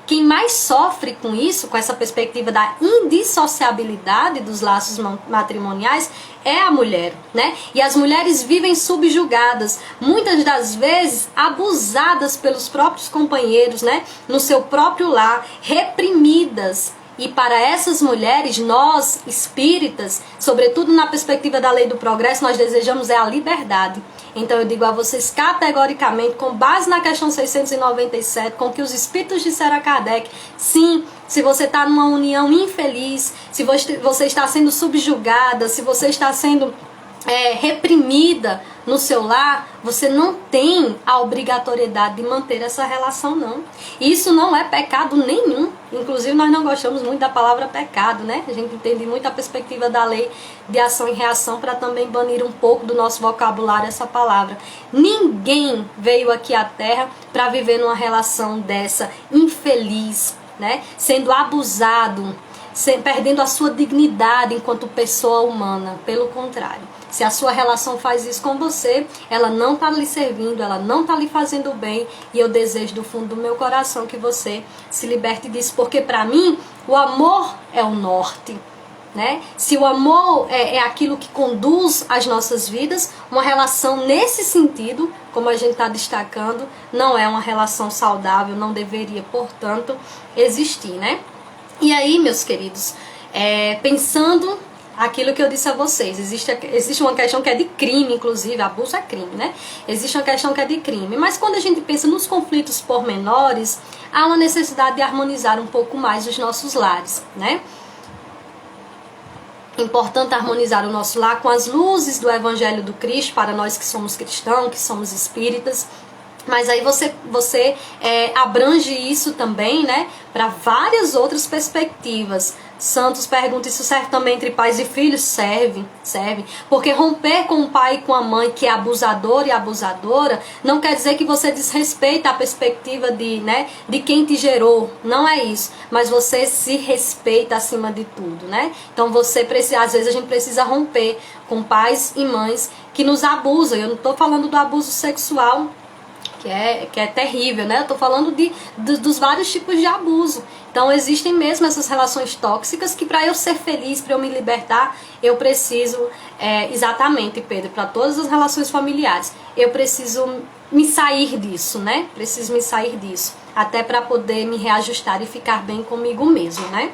Quem mais sofre com isso, com essa perspectiva da indissociabilidade dos laços matrimoniais, é a mulher, né? E as mulheres vivem subjugadas, muitas das vezes abusadas pelos próprios companheiros, né? No seu próprio lar, reprimidas. E para essas mulheres, nós, espíritas, sobretudo na perspectiva da lei do progresso, nós desejamos a liberdade. Então eu digo a vocês categoricamente, com base na questão 697, com que os espíritos disseram a Kardec, sim, se você está numa união infeliz, se você está sendo subjugada, se você está sendo reprimida no seu lar, você não tem a obrigatoriedade de manter essa relação, não. Isso não é pecado nenhum. Inclusive, nós não gostamos muito da palavra pecado, né? A gente entende muito a perspectiva da lei de ação e reação para também banir um pouco do nosso vocabulário essa palavra. Ninguém veio aqui à Terra para viver numa relação dessa infeliz, né? Sendo abusado, perdendo a sua dignidade enquanto pessoa humana. Pelo contrário, se a sua relação faz isso com você, ela não está lhe servindo, ela não está lhe fazendo bem, e eu desejo do fundo do meu coração que você se liberte disso, porque para mim o amor é o norte, né? Se o amor é aquilo que conduz as nossas vidas, uma relação nesse sentido, como a gente está destacando, não é uma relação saudável, não deveria, portanto, existir, né? E aí, meus queridos, pensando aquilo que eu disse a vocês, existe uma questão que é de crime, inclusive, abuso é crime, né? Existe uma questão que é de crime, mas quando a gente pensa nos conflitos pormenores, há uma necessidade de harmonizar um pouco mais os nossos lares, né? Importante harmonizar o nosso lar com as luzes do Evangelho do Cristo, para nós que somos cristãos, que somos espíritas. Mas aí você abrange isso também, né, para várias outras perspectivas. Santos pergunta, isso serve também entre pais e filhos? Serve. Porque romper com o pai e com a mãe que é abusador e abusadora, não quer dizer que você desrespeita a perspectiva de quem te gerou. Não é isso. Mas você se respeita acima de tudo, né? Então você precisa, às vezes a gente precisa romper com pais e mães que nos abusam. Eu não estou falando do abuso sexual, que é terrível, né? Eu tô falando dos vários tipos de abuso. Então existem mesmo essas relações tóxicas que para eu ser feliz, para eu me libertar, eu preciso, exatamente, Pedro, para todas as relações familiares, eu preciso me sair disso, né? Preciso me sair disso, até para poder me reajustar e ficar bem comigo mesmo, né?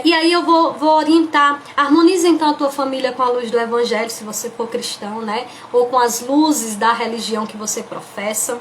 E aí eu vou orientar, harmonize então a tua família com a luz do Evangelho, se você for cristão, né? Ou com as luzes da religião que você professa.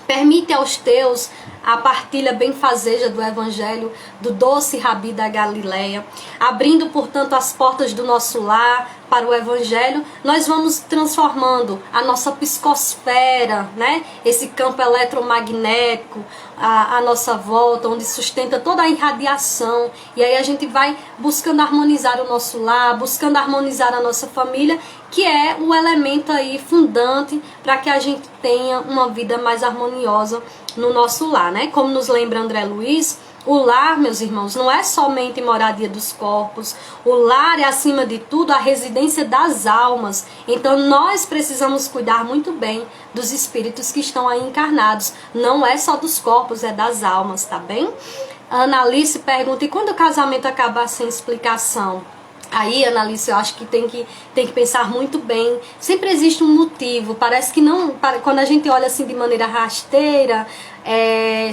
Permite aos teus a partilha benfazeja do Evangelho, do doce Rabi da Galileia. Abrindo, portanto, as portas do nosso lar para o Evangelho, nós vamos transformando a nossa psicosfera, né? Esse campo eletromagnético à nossa volta, onde sustenta toda a irradiação. E aí a gente vai buscando harmonizar o nosso lar, buscando harmonizar a nossa família, que é o elemento aí fundante para que a gente tenha uma vida mais harmoniosa no nosso lar, né? Como nos lembra André Luiz, o lar, meus irmãos, não é somente moradia dos corpos. O lar é, acima de tudo, a residência das almas. Então nós precisamos cuidar muito bem dos espíritos que estão aí encarnados. Não é só dos corpos, é das almas, tá bem? Ana Alice pergunta, e quando o casamento acabar sem explicação? Aí, Analice, eu acho que tem que pensar muito bem. Sempre existe um motivo. Parece que não, quando a gente olha assim de maneira rasteira,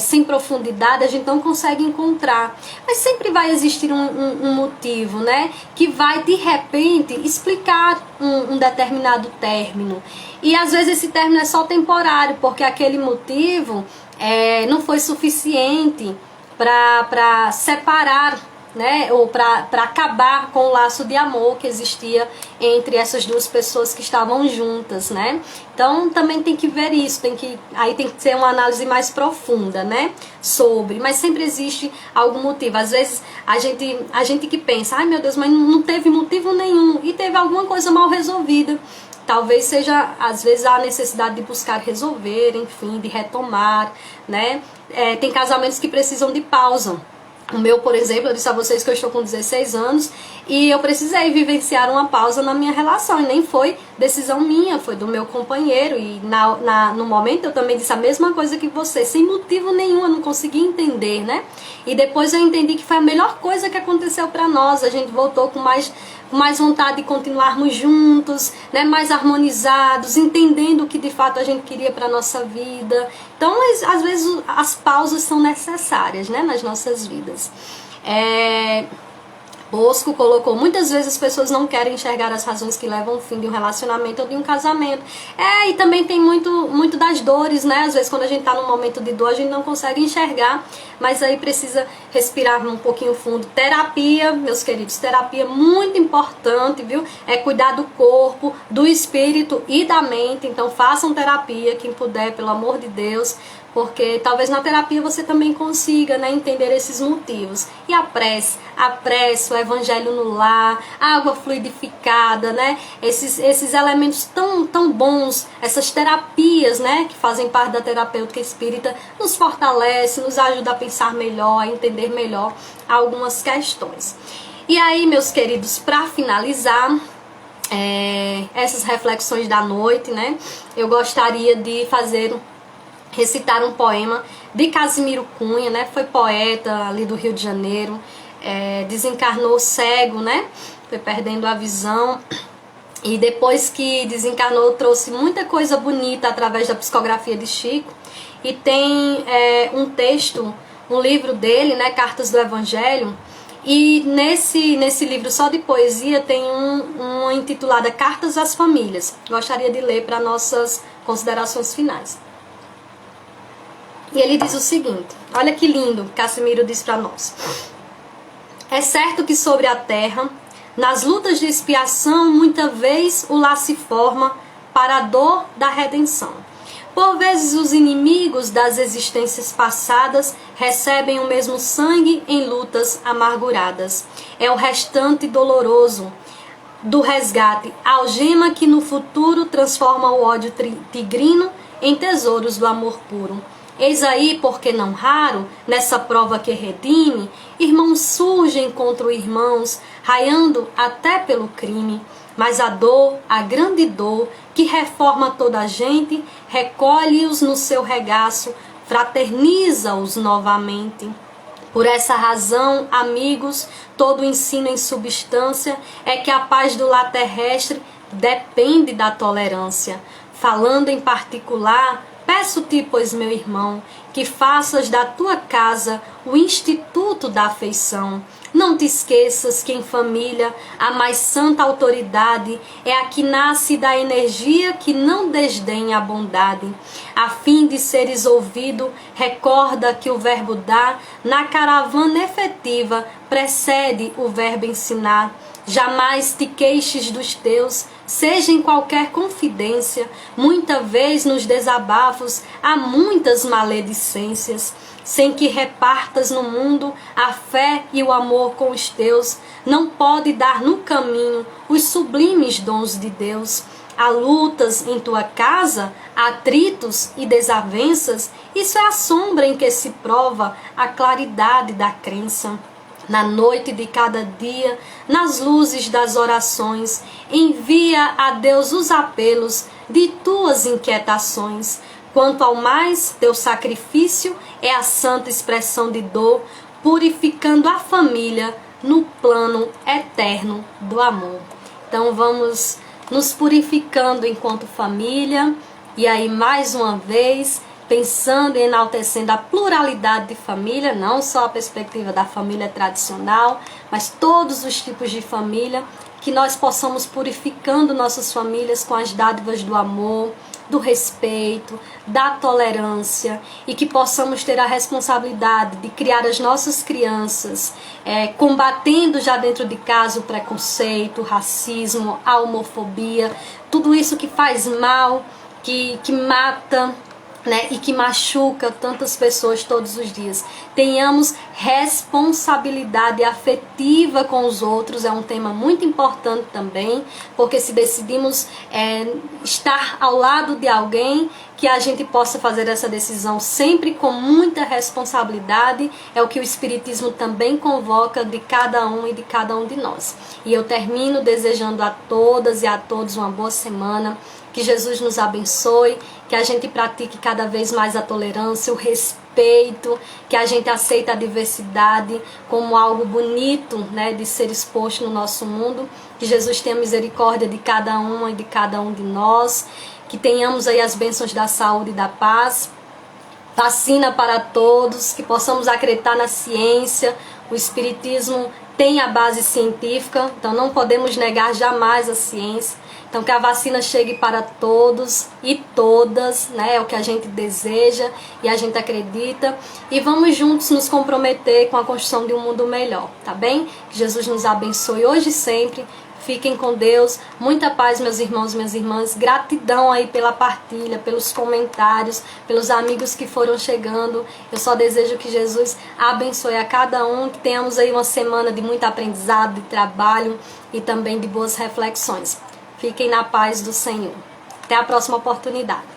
sem profundidade, a gente não consegue encontrar. Mas sempre vai existir um motivo, né? Que vai, de repente, explicar um determinado término. E às vezes esse término é só temporário, porque aquele motivo não foi suficiente para separar, né, ou para acabar com o laço de amor que existia entre essas duas pessoas que estavam juntas, né? Então também tem que ver isso, aí tem que ser uma análise mais profunda, né, mas sempre existe algum motivo. Às vezes a gente que pensa, ai meu Deus, mas não teve motivo nenhum, e teve alguma coisa mal resolvida. Talvez seja, às vezes, a necessidade de buscar resolver, enfim, de retomar, né? Tem casamentos que precisam de pausa. O meu, por exemplo, eu disse a vocês que eu estou com 16 anos e eu precisei vivenciar uma pausa na minha relação, e nem foi decisão minha, foi do meu companheiro. E no momento eu também disse a mesma coisa que você, sem motivo nenhum, eu não consegui entender, né? E depois eu entendi que foi a melhor coisa que aconteceu para nós. A gente voltou com mais vontade de continuarmos juntos, né? Mais harmonizados, entendendo o que de fato a gente queria para nossa vida. Então, às vezes as pausas são necessárias, né, nas nossas vidas. Bosco colocou, muitas vezes as pessoas não querem enxergar as razões que levam ao fim de um relacionamento ou de um casamento. E também tem muito das dores, né? Às vezes quando a gente tá num momento de dor, a gente não consegue enxergar, mas aí precisa respirar um pouquinho fundo. Terapia, meus queridos, terapia muito importante, viu? É cuidar do corpo, do espírito e da mente. Então façam terapia, quem puder, pelo amor de Deus, porque talvez na terapia você também consiga, né, entender esses motivos. E a prece, o evangelho no lar, a água fluidificada, né, esses elementos tão bons, essas terapias, né, que fazem parte da terapêutica espírita, nos fortalece, nos ajuda a pensar melhor, a entender melhor algumas questões. E aí, meus queridos, para finalizar essas reflexões da noite, né, eu gostaria de recitar um poema de Casimiro Cunha, né? Foi poeta ali do Rio de Janeiro, desencarnou cego, né? Foi perdendo a visão e depois que desencarnou trouxe muita coisa bonita através da psicografia de Chico. E tem um texto, um livro dele, né? Cartas do Evangelho. E nesse livro só de poesia tem uma intitulada Cartas às Famílias. Gostaria de ler para nossas considerações finais. E ele diz o seguinte, olha que lindo, Casimiro diz para nós. É certo que sobre a terra, nas lutas de expiação, muita vez o lar se forma para a dor da redenção. Por vezes os inimigos das existências passadas recebem o mesmo sangue em lutas amarguradas. É o restante doloroso do resgate, algema que no futuro transforma o ódio tigrino em tesouros do amor puro. Eis aí, porque não raro, nessa prova que redime, irmãos surgem contra irmãos, raiando até pelo crime. Mas a dor, a grande dor, que reforma toda a gente, recolhe-os no seu regaço, fraterniza-os novamente. Por essa razão, amigos, todo ensino em substância é que a paz do lar terrestre depende da tolerância. Falando em particular, peço-te, pois, meu irmão, que faças da tua casa o instituto da afeição. Não te esqueças que em família a mais santa autoridade é a que nasce da energia que não desdenha a bondade. A fim de seres ouvido, recorda que o verbo dar na caravana efetiva precede o verbo ensinar. Jamais te queixes dos teus, seja em qualquer confidência, muita vez nos desabafos há muitas maledicências, sem que repartas no mundo a fé e o amor com os teus, não pode dar no caminho os sublimes dons de Deus. Há lutas em tua casa, atritos e desavenças, isso é a sombra em que se prova a claridade da crença. Na noite de cada dia, nas luzes das orações, envia a Deus os apelos de tuas inquietações. Quanto ao mais, teu sacrifício é a santa expressão de dor, purificando a família no plano eterno do amor. Então vamos nos purificando enquanto família, e aí mais uma vez pensando e enaltecendo a pluralidade de família, não só a perspectiva da família tradicional, mas todos os tipos de família, que nós possamos purificando nossas famílias com as dádivas do amor, do respeito, da tolerância, e que possamos ter a responsabilidade de criar as nossas crianças, combatendo já dentro de casa o preconceito, o racismo, a homofobia, tudo isso que faz mal, que mata, né, e que machuca tantas pessoas todos os dias. Tenhamos responsabilidade afetiva com os outros, é um tema muito importante também, porque se decidimos estar ao lado de alguém, que a gente possa fazer essa decisão sempre com muita responsabilidade, é o que o Espiritismo também convoca de cada um e de cada um de nós. E eu termino desejando a todas e a todos uma boa semana, que Jesus nos abençoe, que a gente pratique cada vez mais a tolerância, o respeito, que a gente aceite a diversidade como algo bonito, né, de ser exposto no nosso mundo, que Jesus tenha misericórdia de cada uma e de cada um de nós, que tenhamos aí as bênçãos da saúde e da paz, vacina para todos, que possamos acreditar na ciência. O Espiritismo tem a base científica, então não podemos negar jamais a ciência. Então que a vacina chegue para todos e todas, né? É o que a gente deseja e a gente acredita. E vamos juntos nos comprometer com a construção de um mundo melhor, tá bem? Que Jesus nos abençoe hoje e sempre. Fiquem com Deus. Muita paz, meus irmãos e minhas irmãs. Gratidão aí pela partilha, pelos comentários, pelos amigos que foram chegando. Eu só desejo que Jesus abençoe a cada um, que tenhamos aí uma semana de muito aprendizado, de trabalho e também de boas reflexões. Fiquem na paz do Senhor. Até a próxima oportunidade.